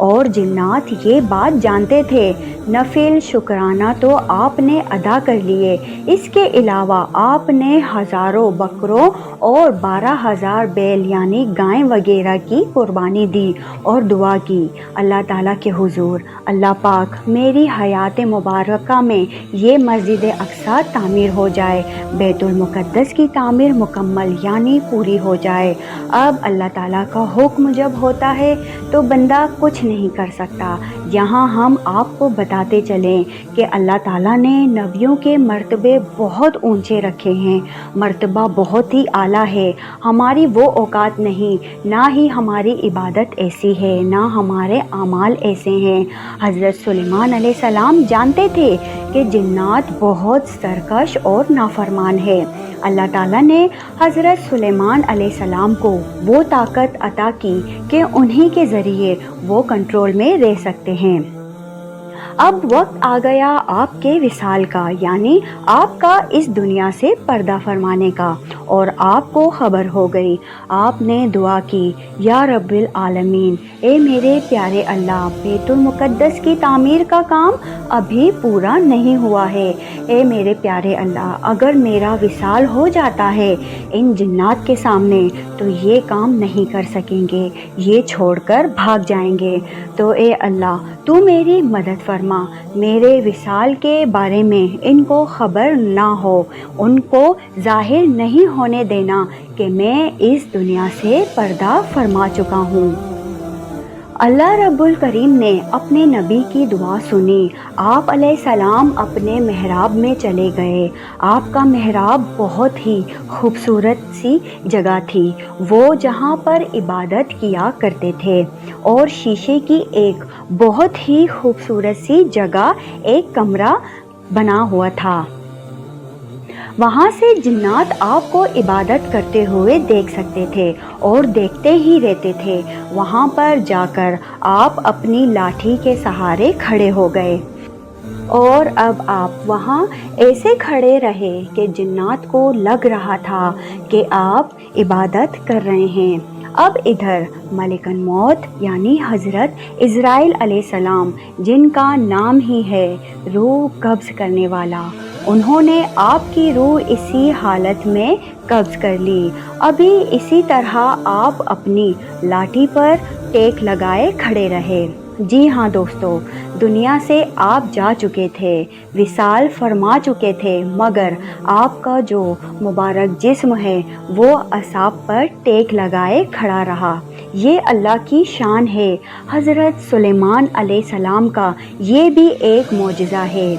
اور جنات یہ بات جانتے تھے۔ نفل شکرانہ تو آپ نے ادا کر لیے، اس کے علاوہ آپ نے ہزاروں بکروں اور 12,000 بیل یعنی گائیں وغیرہ کی قربانی دی اور دعا کی، اللہ تعالیٰ کے حضور، اللہ پاک میری حیات مبارکہ میں یہ مسجد اقصیٰ تعمیر ہو جائے، بیت المقدس کی تعمیر مکمل یعنی پوری ہو جائے۔ اب اللہ تعالیٰ کا حکم جب ہوتا ہے تو بندہ کچھ نہیں کر سکتا۔ یہاں ہم آپ کو بتاتے چلیں کہ اللہ تعالیٰ نے نبیوں کے مرتبے بہت اونچے رکھے ہیں، مرتبہ بہت ہی اعلیٰ ہے۔ ہماری وہ اوقات نہیں، نہ ہی ہماری عبادت ایسی ہے، نہ ہمارے اعمال ایسے ہیں۔ حضرت سلیمان علیہ السلام جانتے تھے کہ جنات بہت سرکش اور نافرمان ہے۔ اللہ تعالیٰ نے حضرت سلیمان علیہ السلام کو وہ طاقت عطا کی کہ انہی کے ذریعے وہ کنٹرول میں رہ سکتے ہیں۔ اب وقت آ گیا آپ کے وصال کا، یعنی آپ کا اس دنیا سے پردہ فرمانے کا، اور آپ کو خبر ہو گئی۔ آپ نے دعا کی، یا رب العالمین، اے میرے پیارے اللہ، بیت المقدس کی تعمیر کا کام ابھی پورا نہیں ہوا ہے۔ اے میرے پیارے اللہ، اگر میرا وصال ہو جاتا ہے ان جنات کے سامنے تو یہ کام نہیں کر سکیں گے، یہ چھوڑ کر بھاگ جائیں گے۔ تو اے اللہ، تو میری مدد فرما، میرے وصال کے بارے میں ان کو خبر نہ ہو، ان کو ظاہر نہیں ہونے دینا کہ میں اس دنیا سے پردہ فرما چکا ہوں۔ اللہ رب الکریم نے اپنے نبی کی دعا سنی۔ آپ علیہ السلام اپنے محراب میں چلے گئے۔ آپ کا محراب بہت ہی خوبصورت سی جگہ تھی، وہ جہاں پر عبادت کیا کرتے تھے، اور شیشے کی ایک بہت ہی خوبصورت سی جگہ، ایک کمرہ بنا ہوا تھا۔ وہاں سے جنات آپ کو عبادت کرتے ہوئے دیکھ سکتے تھے اور دیکھتے ہی رہتے تھے۔ وہاں پر جا کر آپ اپنی لاٹھی کے سہارے کھڑے ہو گئے، اور اب آپ وہاں ایسے کھڑے رہے کہ جنات کو لگ رہا تھا کہ آپ عبادت کر رہے ہیں۔ اب ادھر ملک الموت یعنی حضرت عزرائیل علیہ السلام، جن کا نام ہی ہے روح قبض کرنے والا، انہوں نے آپ کی روح اسی حالت میں قبض کر لی۔ ابھی اسی طرح آپ اپنی لاٹھی پر ٹیک لگائے کھڑے رہے۔ جی ہاں دوستو، دنیا سے آپ جا چکے تھے، وصال فرما چکے تھے، مگر آپ کا جو مبارک جسم ہے وہ اعصاب پر ٹیک لگائے کھڑا رہا۔ یہ اللہ کی شان ہے۔ حضرت سلیمان علیہ السلام کا یہ بھی ایک معجزہ ہے۔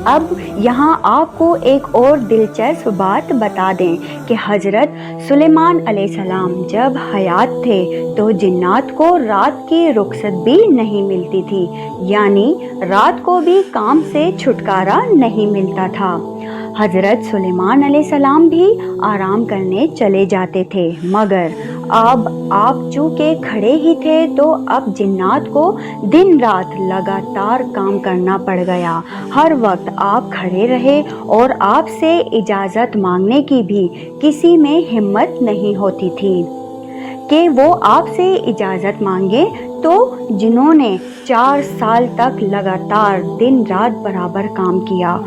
اب یہاں آپ کو ایک اور دلچسپ بات بتا دیں کہ حضرت سلیمان علیہ السلام جب حیات تھے تو جنات کو رات کی رخصت بھی نہیں ملتی تھی، یعنی رات کو بھی کام سے چھٹکارا نہیں ملتا تھا۔ حضرت سلیمان علیہ السلام بھی آرام کرنے چلے جاتے تھے، مگر اب آپ چونکہ کھڑے ہی تھے تو اب جنات کو دن رات لگاتار کام کرنا پڑ گیا۔ ہر وقت آپ کھڑے رہے اور آپ سے اجازت مانگنے کی بھی کسی میں ہمت نہیں ہوتی تھی کہ وہ آپ سے اجازت مانگے۔ تو جنہوں نے 4 سال تک لگاتار دن رات برابر کام کیا،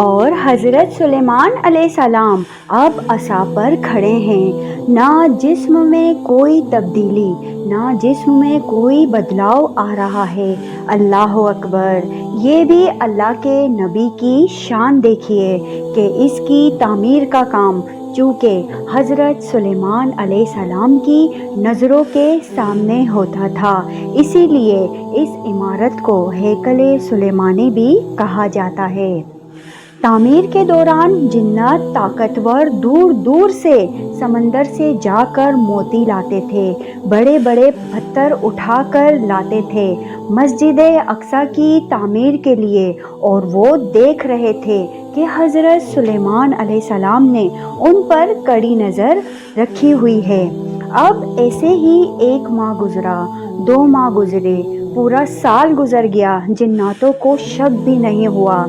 اور حضرت سلیمان علیہ السلام اب عصا پر کھڑے ہیں، نہ جسم میں کوئی تبدیلی، نہ جسم میں کوئی بدلاؤ آ رہا ہے۔ اللہ اکبر! یہ بھی اللہ کے نبی کی شان دیکھیے کہ اس کی تعمیر کا کام چونکہ حضرت سلیمان علیہ السلام کی نظروں کے سامنے ہوتا تھا، اسی لیے اس عمارت کو ہیکل سلیمانی بھی کہا جاتا ہے۔ تعمیر کے دوران جنات طاقتور دور دور سے سمندر سے جا کر موتی لاتے تھے، بڑے بڑے پتھر اٹھا کر لاتے تھے مسجد اقصیٰ کی تعمیر کے لیے، اور وہ دیکھ رہے تھے کہ حضرت سلیمان علیہ السلام نے ان پر کڑی نظر رکھی ہوئی ہے۔ اب ایسے ہی 1 ماہ گزرا، 2 ماہ گزرے، پورا سال گزر گیا، جناتوں کو شک بھی نہیں ہوا۔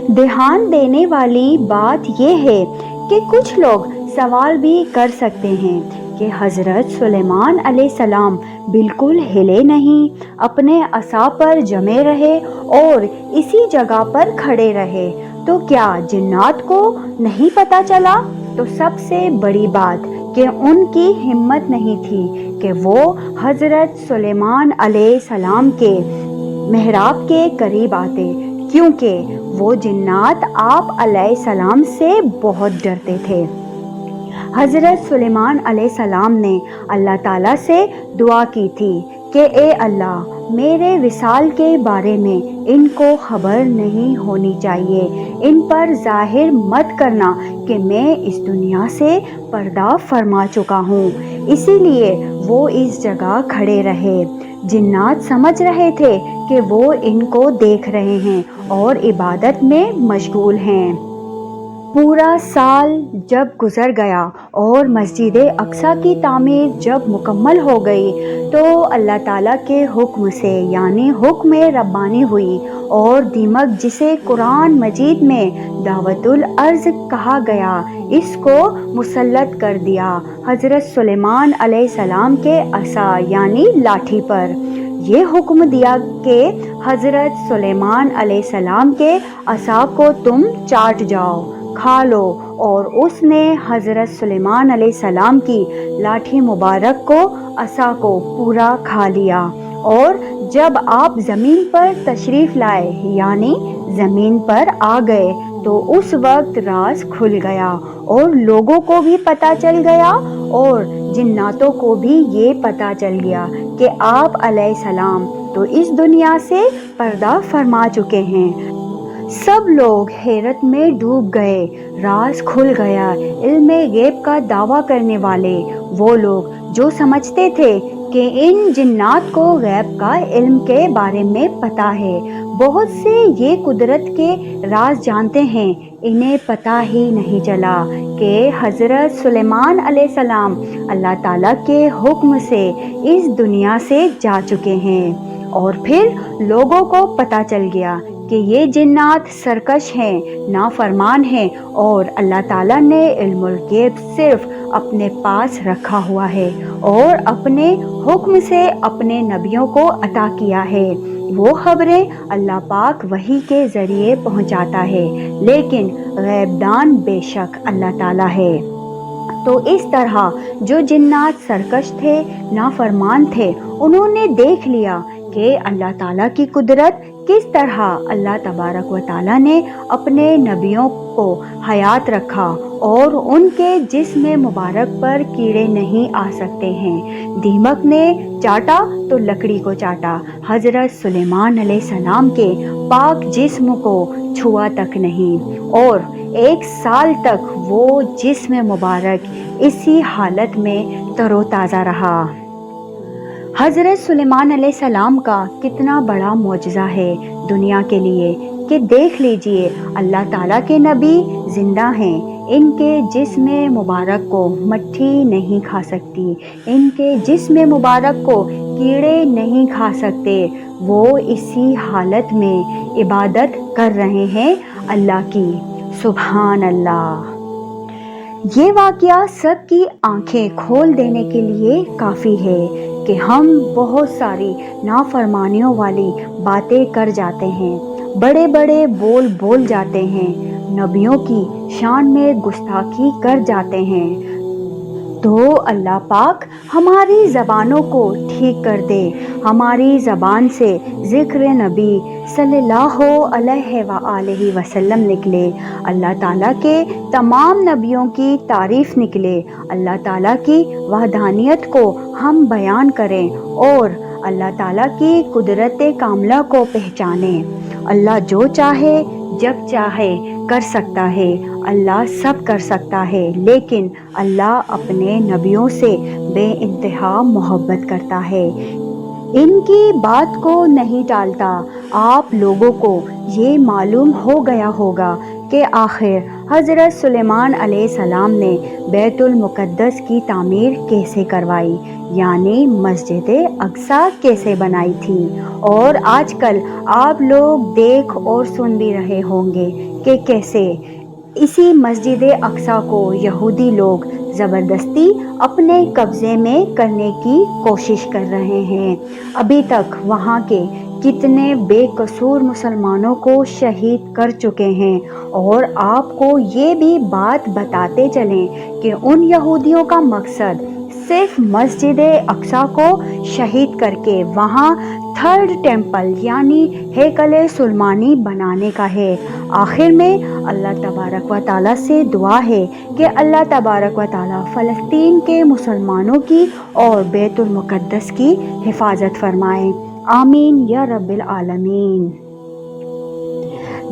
دھیان دینے والی بات یہ ہے کہ کچھ لوگ سوال بھی کر سکتے ہیں کہ حضرت سلیمان علیہ السلام بالکل ہلے نہیں، اپنے عصا پر جمے رہے اور اسی جگہ پر کھڑے رہے۔ تو کیا جنات کو نہیں پتہ چلا؟ تو سب سے بڑی بات کہ ان کی ہمت نہیں تھی کہ وہ حضرت سلیمان علیہ السلام کے محراب کے قریب آتے، کیونکہ وہ جنات آپ علیہ السلام سے بہت ڈرتے تھے۔ حضرت سلیمان علیہ السلام نے اللہ تعالیٰ سے دعا کی تھی کہ اے اللہ، میرے وصال کے بارے میں ان کو خبر نہیں ہونی چاہیے، ان پر ظاہر مت کرنا کہ میں اس دنیا سے پردہ فرما چکا ہوں۔ اسی لیے وہ اس جگہ کھڑے رہے۔ جنات سمجھ رہے تھے کہ وہ ان کو دیکھ رہے ہیں اور عبادت میں مشغول ہیں۔ پورا سال جب گزر گیا اور مسجد اقصیٰ کی تعمیر جب مکمل ہو گئی تو اللہ تعالیٰ کے حکم سے یعنی حکم ربانی ہوئی اور دیمک جسے قرآن مجید میں دعوت الارض کہا گیا، اس کو مسلط کر دیا حضرت سلیمان علیہ السلام کے عصا یعنی لاٹھی پر۔ یہ حکم دیا کہ حضرت سلیمان علیہ السلام کے عصا کو تم چاٹ جاؤ، کھا لو، اور اس نے حضرت سلیمان علیہ السلام کی لاٹھی مبارک کو، عصا کو پورا کھا لیا۔ اور جب آپ زمین پر تشریف لائے یعنی زمین پر آ گئے تو اس وقت راز کھل گیا اور لوگوں کو بھی پتہ چل گیا اور جناتوں کو بھی یہ پتہ چل گیا کہ آپ علیہ السلام تو اس دنیا سے پردہ فرما چکے ہیں۔ سب لوگ حیرت میں ڈوب گئے، راز کھل گیا۔ علم غیب کا دعویٰ کرنے والے وہ لوگ جو سمجھتے تھے کہ ان جنات کو غیب کا علم کے بارے میں پتہ ہے، بہت سے یہ قدرت کے راز جانتے ہیں، انہیں پتہ ہی نہیں چلا کہ حضرت سلیمان علیہ السلام اللہ تعالیٰ کے حکم سے اس دنیا سے جا چکے ہیں۔ اور پھر لوگوں کو پتہ چل گیا کہ یہ جنات سرکش ہیں، نافرمان ہیں، اور اللہ تعالیٰ نے علم الغیب صرف اپنے پاس رکھا ہوا ہے اور اپنے حکم سے اپنے نبیوں کو عطا کیا ہے۔ وہ خبریں اللہ پاک وحی کے ذریعے پہنچاتا ہے، لیکن غیب دان بے شک اللہ تعالیٰ ہے۔ تو اس طرح جو جنات سرکش تھے، نافرمان تھے، انہوں نے دیکھ لیا کہ اللہ تعالیٰ کی قدرت کس طرح اللہ تبارک و تعالیٰ نے اپنے نبیوں کو حیات رکھا اور ان کے جسم مبارک پر کیڑے نہیں آ سکتے ہیں۔ دیمک نے چاٹا تو لکڑی کو چاٹا، حضرت سلیمان علیہ السلام کے پاک جسم کو چھوا تک نہیں، اور 1 سال تک وہ جسم مبارک اسی حالت میں تر و تازہ رہا۔ حضرت سلیمان علیہ السلام کا کتنا بڑا معجزہ ہے دنیا کے لیے کہ دیکھ لیجئے، اللہ تعالیٰ کے نبی زندہ ہیں، ان کے جسم مبارک کو مٹھی نہیں کھا سکتی، ان کے جسم مبارک کو کیڑے نہیں کھا سکتے، وہ اسی حالت میں عبادت کر رہے ہیں اللہ کی۔ سبحان اللہ۔ یہ واقعہ سب کی آنکھیں کھول دینے کے لیے کافی ہے کہ ہم بہت ساری نافرمانیوں والی باتیں کر جاتے ہیں، بڑے بڑے بول بول جاتے ہیں، نبیوں کی شان میں گستاخی کر جاتے ہیں۔ تو اللہ پاک ہماری زبانوں کو ٹھیک کر دے، ہماری زبان سے ذکر نبی صلی اللہ علیہ وآلہ وسلم نکلے، اللہ تعالیٰ کے تمام نبیوں کی تعریف نکلے، اللہ تعالیٰ کی وحدانیت کو ہم بیان کریں اور اللہ تعالیٰ کی قدرت کاملہ کو پہچانیں۔ اللہ جو چاہے جب چاہے کر سکتا ہے، اللہ سب کر سکتا ہے، لیکن اللہ اپنے نبیوں سے بے انتہا محبت کرتا ہے، ان کی بات کو نہیں ٹالتا۔ آپ لوگوں کو یہ معلوم ہو گیا ہوگا کہ آخر حضرت سلیمان علیہ السلام نے بیت المقدس کی تعمیر کیسے کروائی، یعنی مسجد اقصیٰ کیسے بنائی تھی، اور آج کل آپ لوگ دیکھ اور سن بھی رہے ہوں گے کہ کیسے اسی مسجد اقصیٰ کو یہودی لوگ زبردستی اپنے قبضے میں کرنے کی کوشش کر رہے ہیں۔ ابھی تک وہاں کے کتنے بے قصور مسلمانوں کو شہید کر چکے ہیں، اور آپ کو یہ بھی بات بتاتے چلیں کہ ان یہودیوں کا مقصد صرف مسجد اقصیٰ کو شہید کر کے وہاں تھرڈ ٹیمپل یعنی ہیکل سلیمانی بنانے کا ہے۔ آخر میں اللہ تبارک و تعالیٰ سے دعا ہے کہ اللہ تبارک و تعالیٰ فلسطین کے مسلمانوں کی اور بیت المقدس کی حفاظت فرمائے، آمین یا رب العالمین۔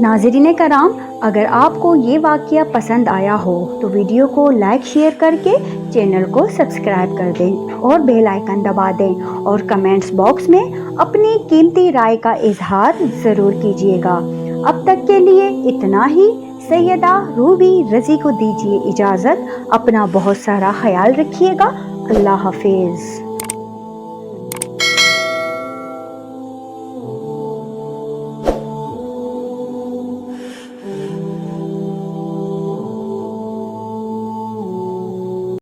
ناظرین کرام، اگر آپ کو یہ واقعہ پسند آیا ہو تو ویڈیو کو لائک شیئر کر کے چینل کو سبسکرائب کر دیں اور بیل آئیکن دبا دیں، اور کمنٹس باکس میں اپنی قیمتی رائے کا اظہار ضرور کیجیے گا۔ اب تک کے لیے اتنا ہی۔ سیدہ روبی رضی کو دیجیے اجازت۔ اپنا بہت سارا خیال رکھیے گا۔ اللہ حافظ۔